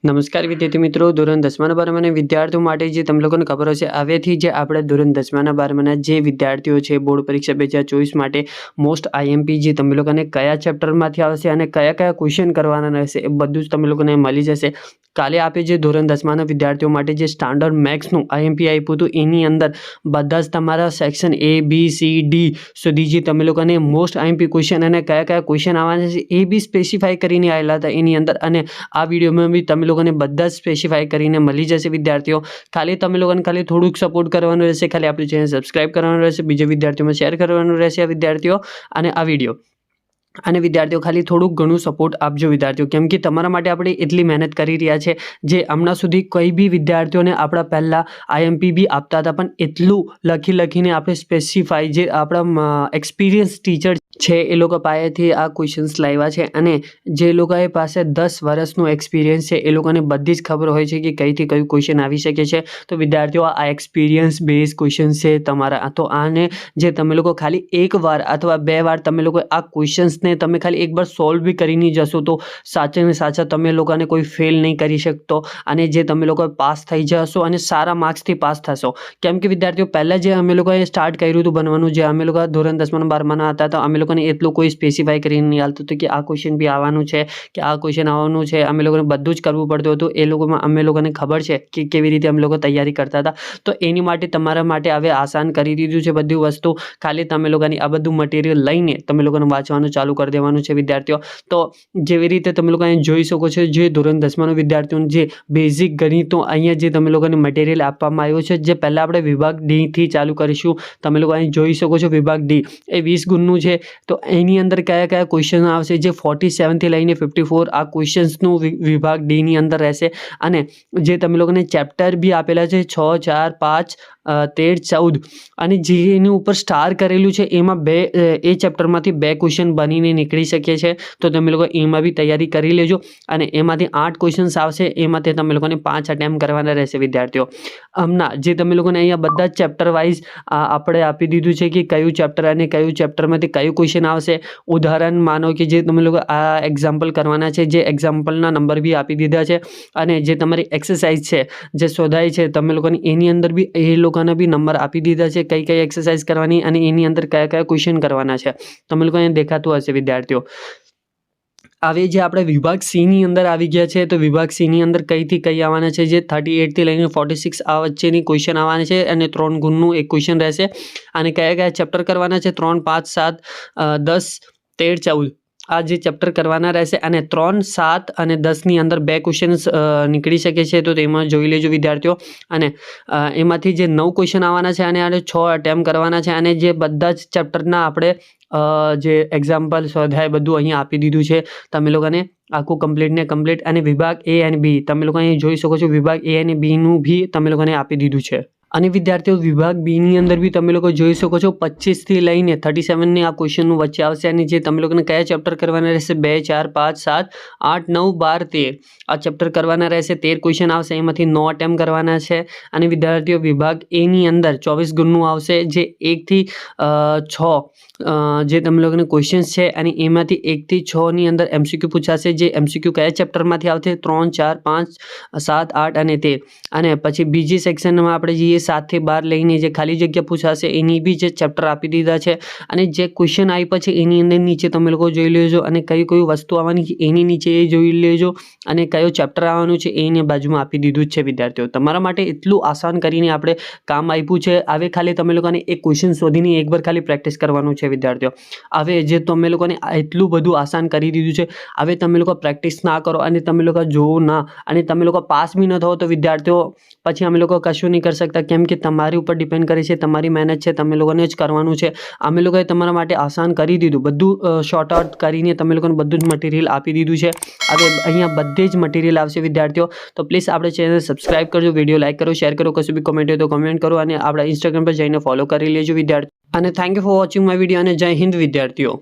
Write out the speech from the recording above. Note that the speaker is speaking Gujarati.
નમસ્કાર વિદ્યાર્થી મિત્રો, ધોરણ 10માના બારમાના વિદ્યાર્થીઓ માટે જે તમે લોકોને ખબર હશે, હવેથી જે આપણે ધોરણ 10માના બારમાના જે વિદ્યાર્થીઓ છે બોર્ડ પરીક્ષા 2024 માટે મોસ્ટ આઈએમપી જે તમે લોકોને કયા ચેપ્ટરમાંથી આવશે અને કયા કયા ક્વેશ્ચન કરવાના રહેશે એ બધું જ તમે લોકોને મળી જશે. કાલે આપે જે ધોરણ 10માના વિદ્યાર્થીઓ માટે જે સ્ટાન્ડર્ડ મેથ્સનું આઈએમપી આપ્યું હતું એની અંદર બધા જ તમારા section A, B, C, D સુધી જે તમે લોકોને મોસ્ટ આઈએમપી ક્વેશ્ચન અને કયા કયા ક્વેશ્ચન આવવાના છે એ બી સ્પેસિફાઈ કરીને આવેલા હતા એની અંદર, અને આ વિડીયોમાં બી તમે લોકોને બધા જ સ્પેસિફાઈ કરીને મળી જશે. વિદ્યાર્થીઓ ખાલી તમે લોકોને ખાલી થોડુંક સપોર્ટ કરવાનું રહેશે, ખાલી આપણું ચેનલ સબસ્ક્રાઇબ કરવાનું રહેશે, બીજા વિદ્યાર્થીઓમાં શેર કરવાનું રહેશે આ વિદ્યાર્થીઓ અને આ વિડીયો. અને વિદ્યાર્થીઓ ખાલી થોડુંક ઘણું સપોર્ટ આપજો વિદ્યાર્થીઓ, કેમ કે તમારા માટે આપણે એટલી મહેનત કરી રહ્યા છે જે હમણાં સુધી કોઈ બી વિદ્યાર્થીઓને આપણા પહેલાં આઈએમપી બી આપતા હતા, પણ એટલું લખીને આપણે સ્પેસિફાઈ જે આપણા એક્સપિરિયન્સ ટીચર છે એ લોકો પાસેથી આ ક્વેશ્ચન્સ લાવ્યા છે, અને જે લોકોએ પાસે 10 વર્ષનું એક્સપિરિયન્સ છે એ લોકોને બધી જ ખબર હોય છે કે કઈથી કયું ક્વેશ્ચન આવી શકે છે. તો વિદ્યાર્થીઓ આ એક્સપિરિયન્સ બેઝ ક્વેશ્ચન છે તમારા, તો આને જે તમે લોકો ખાલી એકવાર અથવા 2 વાર તમે લોકો આ ક્વેશ્ચન્સને તમે ખાલી એકવાર સોલ્વ બી કરીને જશો તો સાચે ને સાચા તમે લોકોને કોઈ ફેલ નહીં કરી શકતો, અને જે તમે લોકો પાસ થઈ જશો અને સારા માર્ક્સથી પાસ થશો. કેમ કે વિદ્યાર્થીઓ પહેલાં જે અમે લોકોએ સ્ટાર્ટ કર્યું હતું ભણવાનું, જે અમે લોકો ધોરણ 10માં 12માં હતા, તો અમે લોકોને એટલું કોઈ સ્પેસિફાઈ કરીને નહીં આવતું હતું કે આ ક્વેશ્ચન બી આવવાનું છે કે આ ક્વેશ્ચન આવવાનું છે. અમે લોકોને બધું જ કરવું પડતું હતું. એ લોકોમાં અમે લોકોને ખબર છે કે કેવી રીતે અમે લોકો તૈયારી કરતા હતા. તો એની માટે તમારા માટે હવે આસાન કરી દીધું છે બધી વસ્તુ. ખાલી તમે લોકોની આ બધું મટીરિયલ લઈને તમે લોકોને વાંચવાનું ચાલુ કરી દેવાનું છે વિદ્યાર્થીઓ. તો જેવી રીતે તમે લોકો અહીં જોઈ શકો છો, જે ધોરણ 10માના વિદ્યાર્થીઓને જે બેઝિક ગણિતો અહીંયા જે તમે લોકોને મટીરિયલ આપવામાં આવ્યું છે, જે પહેલાં આપણે વિભાગ D થી ચાલુ કરીશું. તમે લોકો અહીં જોઈ શકો છો વિભાગ D એ 20 ગુણનું છે. તો એની અંદર કયા કયા ક્વેશ્ચન આવશે, જે 47 થી લઈને 54 આ ક્વેશ્ચન્સનું વિભાગ D ની અંદર રહેશે. અને જે તમે લોકોને ચેપ્ટર બી આપેલા છે 6, 4, 5, 13, 14, અને જે એની ઉપર સ્ટાર કરેલું છે એમાં એ ચેપ્ટરમાંથી 2 ક્વેશ્ચન બનીને નીકળી શકે છે. તો તમે લોકો એમાં બી તૈયારી કરી લેજો, અને એમાંથી 8 ક્વેશ્ચન્સ આવશે, એમાંથી તમે લોકોને 5 અટેમ્પ્ટ કરવાના રહેશે વિદ્યાર્થીઓ. હમણાં જે તમે લોકોને અહીંયા બધા જ ચેપ્ટર વાઇઝ આપણે આપી દીધું છે કે કયું ચેપ્ટર અને કયું ચેપ્ટરમાંથી કયું ક્વેશ્ચન આવશે. ઉદાહરણ માનો કે જે તમે લોકો આ એક્ઝામ્પલ કરવાના છે, જે એક્ઝામ્પલના નંબર બી આપી દીધા છે, અને જે તમારી એક્સરસાઇઝ છે જે શોધાય છે તમે લોકોની એની અંદર બી એ લોકોના બી નંબર આપી દીધા છે, કઈ કઈ એક્સરસાઇઝ કરવાની અને એની અંદર કયા કયા ક્વેશ્ચન કરવાના છે. તમે લોકો અહીંયા દેખાતું હશે વિદ્યાર્થીઓ. હવે જે આપણે વિભાગ C ની અંદર આવી ગયા છે, તો વિભાગ C ની અંદર કઈથી કઈ આવવાના છે, જે 38 થી લઈને 46 આ વચ્ચેની ક્વેશ્ચન આવવાના છે, અને 3 ગુણનું એક ક્વેશ્ચન રહેશે. અને કયા કયા ચેપ્ટર કરવાના છે, 3, 5, 7, 10, 13, 14 આ જે ચેપ્ટર કરવાના રહેશે. અને 3, 7 અને 10ની અંદર 2 ક્વેશ્ચન્સ નીકળી શકે છે, તો તેમાં જોઈ લેજો વિદ્યાર્થીઓ. અને એમાંથી જે 9 ક્વેશ્ચન આવવાના છે અને 6 અટેમ્પ્ટ કરવાના છે, અને જે બધા જ ચેપ્ટરના આપણે જે એક્ઝામ્પલ સ્વાધ્યાય બધું અહીંયા આપી દીધું છે તમે લોકોને આખું કમ્પ્લીટ. અને વિભાગ A અને B તમે લોકો અહીં જોઈ શકો છો, વિભાગ A અને B નું બી તમે લોકોને આપી દીધું છે. અને વિદ્યાર્થીઓ વિભાગ B ની અંદર બી તમે લોકો જોઈ શકો છો 25 થી લઈને 37ની આ ક્વેશ્ચનનું વચ્ચે આવશે, અને જે તમે લોકોને કયા ચેપ્ટર કરવાના રહેશે, 2, 4, 5, 7, 8, 9, 12, 13 આ ચેપ્ટર કરવાના રહેશે. 13 ક્વેશ્ચન આવશે, એમાંથી 9 અટેમ્પ્ટ કરવાના છે. અને વિદ્યાર્થીઓ વિભાગ A ની અંદર 24 ગુણનું આવશે, જે 1 થી 6 જે તમે લોકોને ક્વેશ્ચન્સ છે, અને એમાંથી 1 થી 6ની અંદર MCQ પૂછાશે. જે MCQ કયા ચેપ્ટરમાંથી આવશે, 3, 4, 5, 7, 8 અને 13. અને પછી બીજી સેક્શનમાં આપણે જઈએ 7 થી 12 લઈને જે ખાલી જગ્યા પૂછાશે એની બી જે ચેપ્ટર આપી દીધા છે, અને જે ક્વેશ્ચન આપ્યા છે એની અંદર નીચે તમે લોકો જોઈ લેજો, અને કઈ વસ્તુ આવવાની છે એની નીચે એ જોઈ લેજો, અને કયો ચેપ્ટર આવવાનું છે એની બાજુમાં આપી દીધું જ છે વિદ્યાર્થીઓ. તમારા માટે એટલું આસાન કરીને આપણે કામ આપ્યું છે. હવે ખાલી તમે લોકોને એક ક્વેશ્ચન શોધીને એકવાર ખાલી પ્રેક્ટિસ કરવાનું છે વિદ્યાર્થીઓ. હવે જે તમે લોકોને એટલું બધું આસાન કરી દીધું છે, હવે તમે લોકો પ્રેક્ટિસ ના કરો અને તમે લોકો જોવો ના, અને તમે લોકો પાસ બી ન થો તો વિદ્યાર્થીઓ પછી અમે લોકો કશું નહીં કરી શકતા, કેમ કે તમારી ઉપર ડિપેન્ડ કરે છે, તમારી મહેનત છે, તમે લોકોને જ કરવાનું છે. અમે લોકોએ તમારા માટે આસાન કરી દીધું, બધું શોર્ટ આઉટ કરીને તમે લોકોને બધું જ મટીરિયલ આપી દીધું છે. હવે અહીંયા બધે જ મટીરિયલ આવશે વિદ્યાર્થીઓ. તો પ્લીઝ આપણે ચેનલ સબસ્ક્રાઇબ કરજો, વિડીયો લાઇક કરો, શેર કરો, કશું બી કોમેન્ટ હોય તો કોમેન્ટ કરો, અને આપણા ઇન્સ્ટાગ્રામ પર જઈને ફોલો કરી લેજો વિદ્યાર્થીઓ. અને thank you for watching my video, અને જય હિન્દ વિદ્યાર્થીઓ.